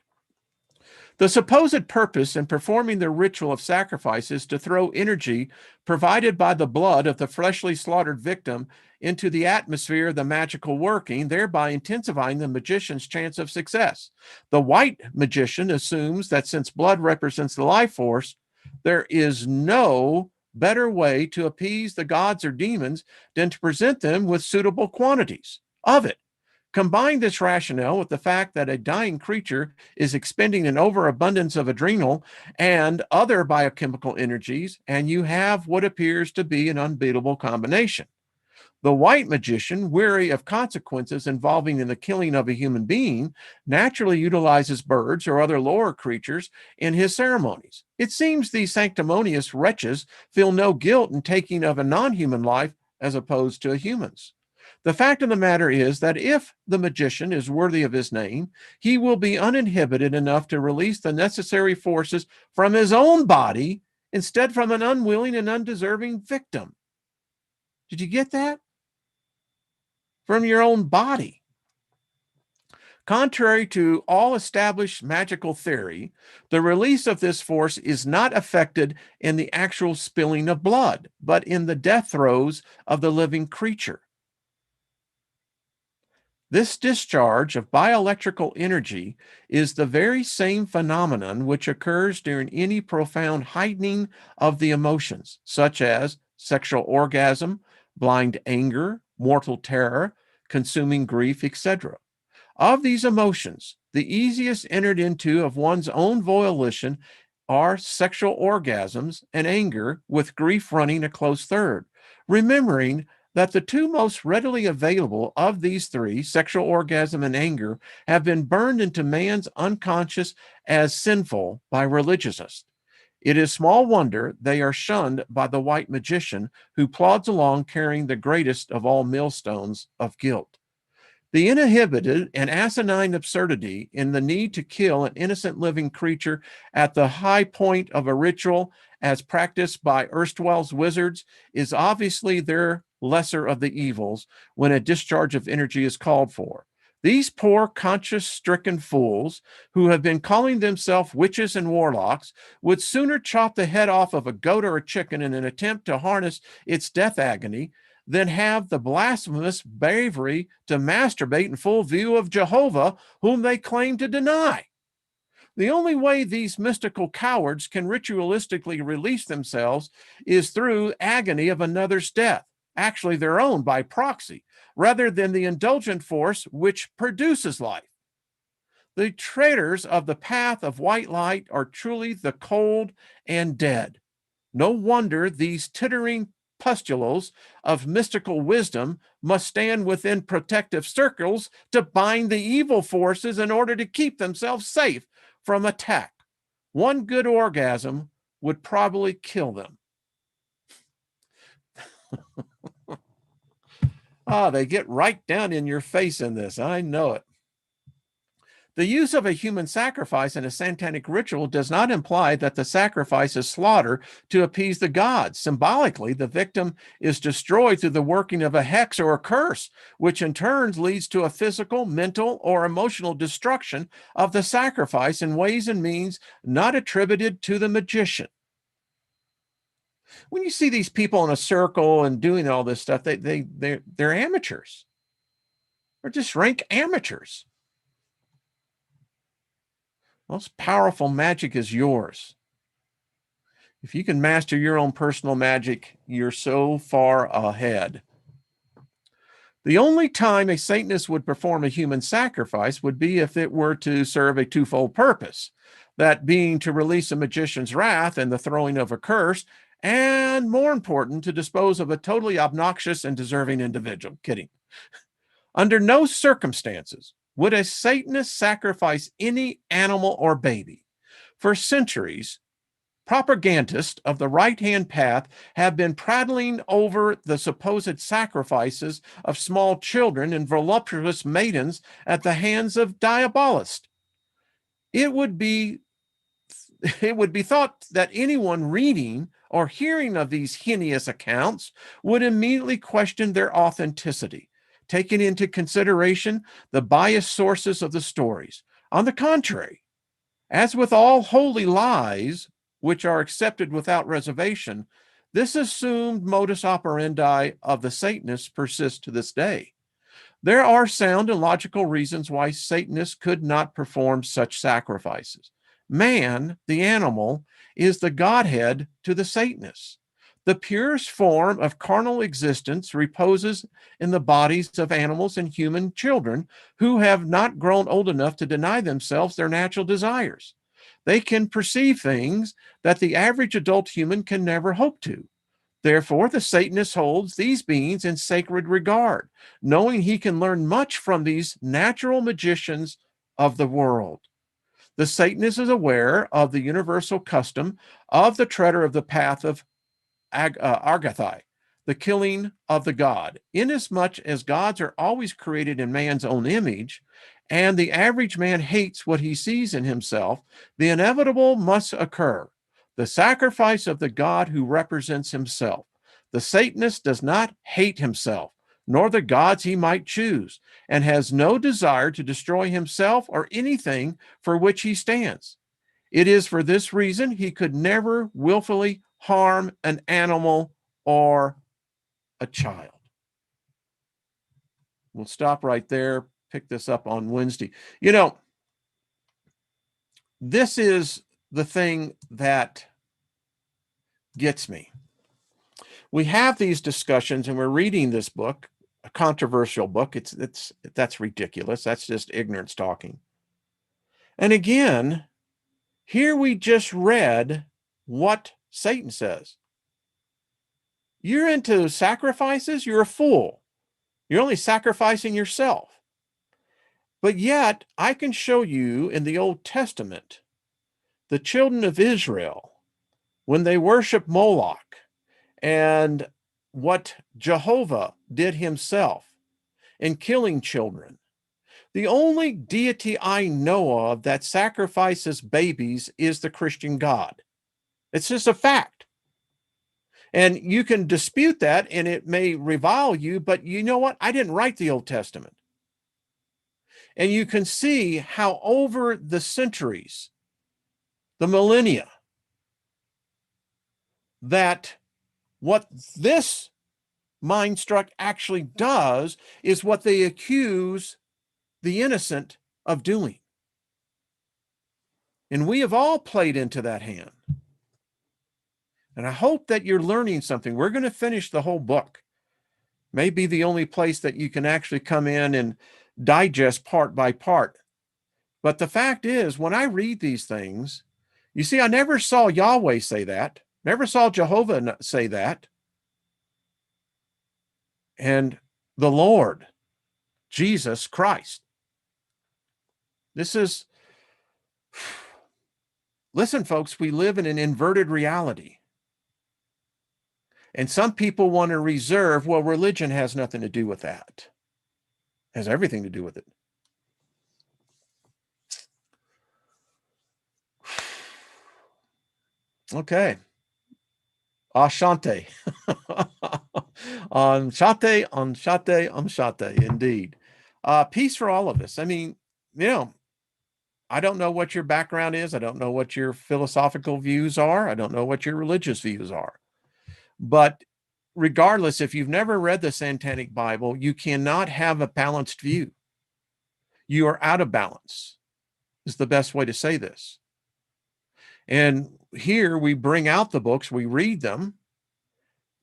The supposed purpose in performing the ritual of sacrifice is to throw energy provided by the blood of the freshly slaughtered victim into the atmosphere of the magical working, thereby intensifying the magician's chance of success. The white magician assumes that since blood represents the life force, there is no better way to appease the gods or demons than to present them with suitable quantities of it. Combine this rationale with the fact that a dying creature is expending an overabundance of adrenal and other biochemical energies, and you have what appears to be an unbeatable combination. The white magician, weary of consequences involving in the killing of a human being, naturally utilizes birds or other lower creatures in his ceremonies. It seems these sanctimonious wretches feel no guilt in taking of a non-human life as opposed to a human's. The fact of the matter is that if the magician is worthy of his name, he will be uninhibited enough to release the necessary forces from his own body instead from an unwilling and undeserving victim. Did you get that? From your own body. Contrary to all established magical theory, the release of this force is not affected in the actual spilling of blood, but in the death throes of the living creature. This discharge of bioelectrical energy is the very same phenomenon which occurs during any profound heightening of the emotions, such as sexual orgasm, blind anger, mortal terror, consuming grief, etc. Of these emotions, the easiest entered into of one's own volition are sexual orgasms and anger, with grief running a close third. Remembering that the two most readily available of these three, sexual orgasm and anger, have been burned into man's unconscious as sinful by religionists. It is small wonder they are shunned by the white magician who plods along carrying the greatest of all millstones of guilt. The uninhibited and asinine absurdity in the need to kill an innocent living creature at the high point of a ritual as practiced by erstwhile wizards is obviously their lesser of the evils when a discharge of energy is called for. These poor conscience-stricken fools who have been calling themselves witches and warlocks would sooner chop the head off of a goat or a chicken in an attempt to harness its death agony than have the blasphemous bravery to masturbate in full view of Jehovah, whom they claim to deny. The only way these mystical cowards can ritualistically release themselves is through agony of another's death, actually their own by proxy, rather than the indulgent force which produces life. The traitors of the path of white light are truly the cold and dead. No wonder these tittering pustules of mystical wisdom must stand within protective circles to bind the evil forces in order to keep themselves safe from attack. One good orgasm would probably kill them. They get right down in your face in this. I know it. The use of a human sacrifice in a satanic ritual does not imply that the sacrifice is slaughter to appease the gods. Symbolically, the victim is destroyed through the working of a hex or a curse, which in turn leads to a physical, mental, or emotional destruction of the sacrifice in ways and means not attributed to the magician. When you see these people in a circle and doing all this stuff, they're amateurs. They're just rank amateurs. Most powerful magic is yours. If you can master your own personal magic, you're so far ahead. The only time a Satanist would perform a human sacrifice would be if it were to serve a twofold purpose, that being to release a magician's wrath and the throwing of a curse, and more important, to dispose of a totally obnoxious and deserving individual. Kidding. Under no circumstances would a Satanist sacrifice any animal or baby. For centuries, propagandists of the right-hand path have been prattling over the supposed sacrifices of small children and voluptuous maidens at the hands of diabolists. It would be thought that anyone reading or hearing of these heinous accounts would immediately question their authenticity, taking into consideration the biased sources of the stories. On the contrary, as with all holy lies, which are accepted without reservation, this assumed modus operandi of the Satanists persists to this day. There are sound and logical reasons why Satanists could not perform such sacrifices. Man, the animal, is the Godhead to the Satanists. The purest form of carnal existence reposes in the bodies of animals and human children who have not grown old enough to deny themselves their natural desires. They can perceive things that the average adult human can never hope to. Therefore, the Satanist holds these beings in sacred regard, knowing he can learn much from these natural magicians of the world. The Satanist is aware of the universal custom of the treader of the path of Argathai, the killing of the god. Inasmuch as gods are always created in man's own image, and the average man hates what he sees in himself, the inevitable must occur, the sacrifice of the god who represents himself. The Satanist does not hate himself, nor the gods he might choose, and has no desire to destroy himself or anything for which he stands. It is for this reason he could never willfully harm an animal or a child. We'll stop right there, pick this up on Wednesday. You know, this is the thing that gets me. We have these discussions and we're reading this book, a controversial book. That's ridiculous. That's just ignorance talking. And again, here we just read what Satan says. You're into sacrifices, you're a fool. You're only sacrificing yourself. But yet, I can show you in the Old Testament, the children of Israel, when they worship Moloch, and what Jehovah did himself in killing children. The only deity I know of that sacrifices babies is the Christian God. It's just a fact. And you can dispute that and it may revile you, but you know what? I didn't write the Old Testament. And you can see how over the centuries, the millennia, that what this mind struck actually does is what they accuse the innocent of doing. And we have all played into that hand. And I hope that you're learning something. We're going to finish the whole book. May be the only place that you can actually come in and digest part by part. But the fact is, when I read these things, you see, I never saw Yahweh say that, never saw Jehovah say that. And the Lord, Jesus Christ. This is, listen, folks, we live in an inverted reality. And some people want to reserve, well, religion has nothing to do with that. It has everything to do with it. Okay. Ashante. Shate, indeed. Peace for all of us. I mean, I don't know what your background is. I don't know what your philosophical views are. I don't know what your religious views are. But regardless, if you've never read the Satanic Bible, you cannot have a balanced view. You are out of balance, is the best way to say this. And here we bring out the books, we read them,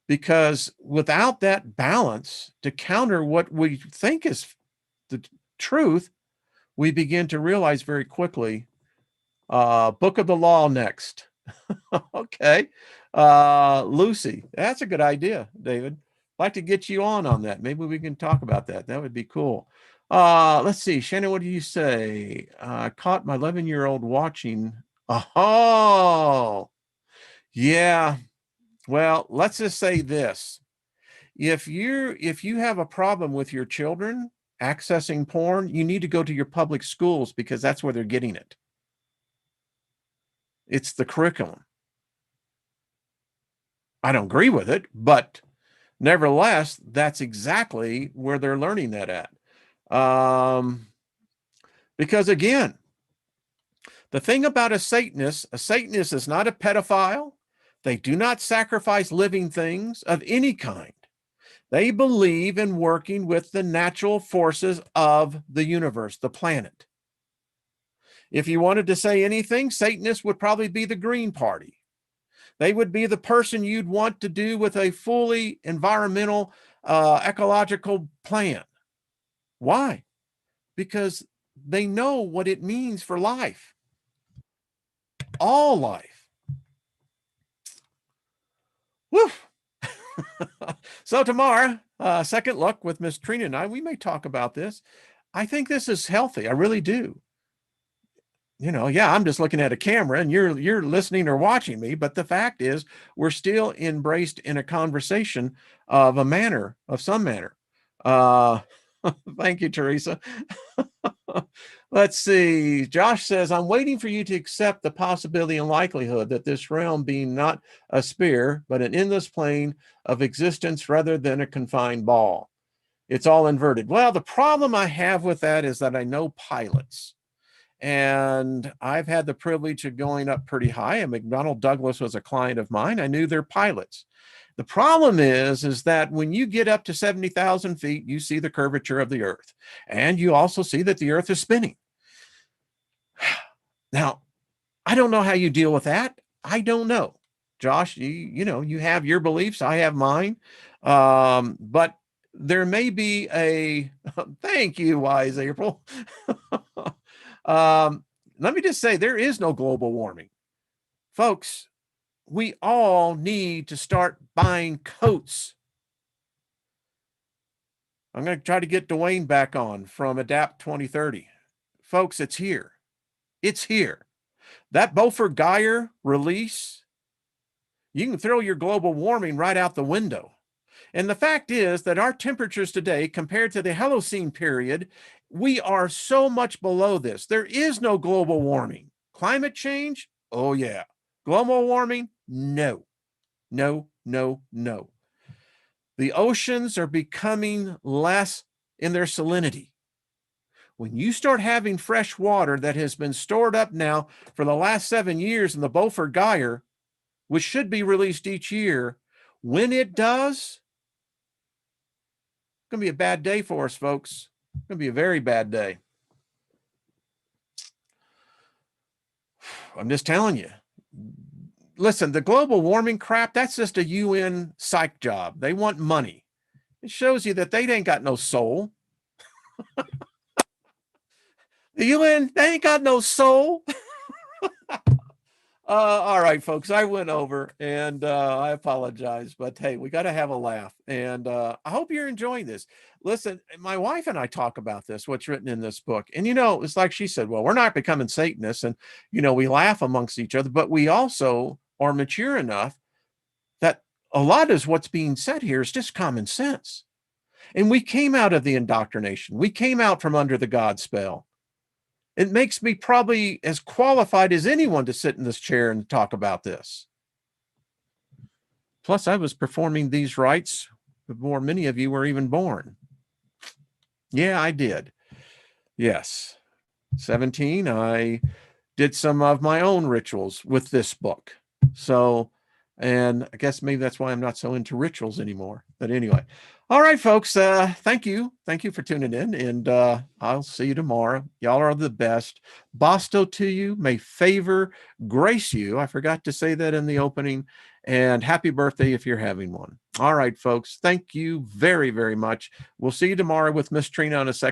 because without that balance to counter what we think is the truth, we begin to realize very quickly, book of the law next. Okay. Lucy, that's a good idea, David. I'd like to get you on that. Maybe we can talk about that. That would be cool. Let's see. Shannon, what do you say? I caught my 11-year-old watching. Oh, yeah. Well, let's just say this. If you have a problem with your children accessing porn, you need to go to your public schools because that's where they're getting it. It's the curriculum. I don't agree with it, but nevertheless, that's exactly where they're learning that at. Because again, the thing about a Satanist is not a pedophile. They do not sacrifice living things of any kind. They believe in working with the natural forces of the universe, the planet. If you wanted to say anything, Satanists would probably be the Green Party. They would be the person you'd want to do with a fully environmental, ecological plan. Why? Because they know what it means for life, all life. Woo! So tomorrow, second look with Miss Trina and I, we may talk about this. I think this is healthy. I really do. Yeah, I'm just looking at a camera and you're listening or watching me, but the fact is we're still embraced in a conversation of some manner. Thank you, Teresa. Let's see. Josh says, I'm waiting for you to accept the possibility and likelihood that this realm being not a sphere, but an endless plane of existence rather than a confined ball. It's all inverted. Well, the problem I have with that is that I know pilots. And I've had the privilege of going up pretty high. And McDonnell Douglas was a client of mine. I knew their pilots. The problem is that when you get up to 70,000 feet, you see the curvature of the earth. And you also see that the earth is spinning. Now, I don't know how you deal with that. I don't know. Josh, you have your beliefs. I have mine. But there may be thank you, Wise April. Let me just say, there is no global warming. Folks, we all need to start buying coats. I'm going to try to get Dwayne back on from Adapt 2030. Folks, it's here. It's here. That Beaufort-Geier release, you can throw your global warming right out the window. And the fact is that our temperatures today, compared to the Holocene period, we are so much below this. There is no global warming. Climate change? Oh, yeah. Global warming? No. No, no, no. The oceans are becoming less in their salinity. When you start having fresh water that has been stored up now for the last 7 years in the Beaufort-Geier, which should be released each year, when it does, it's going to be a bad day for us, folks. It's going to be a very bad day. I'm just telling you. Listen, the global warming crap, that's just a UN psych job. They want money. It shows you that they ain't got no soul. The UN, they ain't got no soul. All right, folks, I went over and I apologize, but hey, we got to have a laugh. And I hope you're enjoying this. Listen, my wife and I talk about this, what's written in this book. And, it's like she said, well, we're not becoming Satanists. And, we laugh amongst each other, but we also are mature enough that a lot of what's being said here is just common sense. And we came out of the indoctrination. We came out from under the God spell. It makes me probably as qualified as anyone to sit in this chair and talk about this. Plus, I was performing these rites before many of you were even born. Yeah, I did. Yes. 17, I did some of my own rituals with this book. So, and I guess maybe that's why I'm not so into rituals anymore. But anyway, all right, folks, thank you. Thank you for tuning in, and I'll see you tomorrow. Y'all are the best. Bosto to you. May favor grace you. I forgot to say that in the opening. And happy birthday if you're having one. All right, folks, thank you very, very much. We'll see you tomorrow with Miss Trina on a second.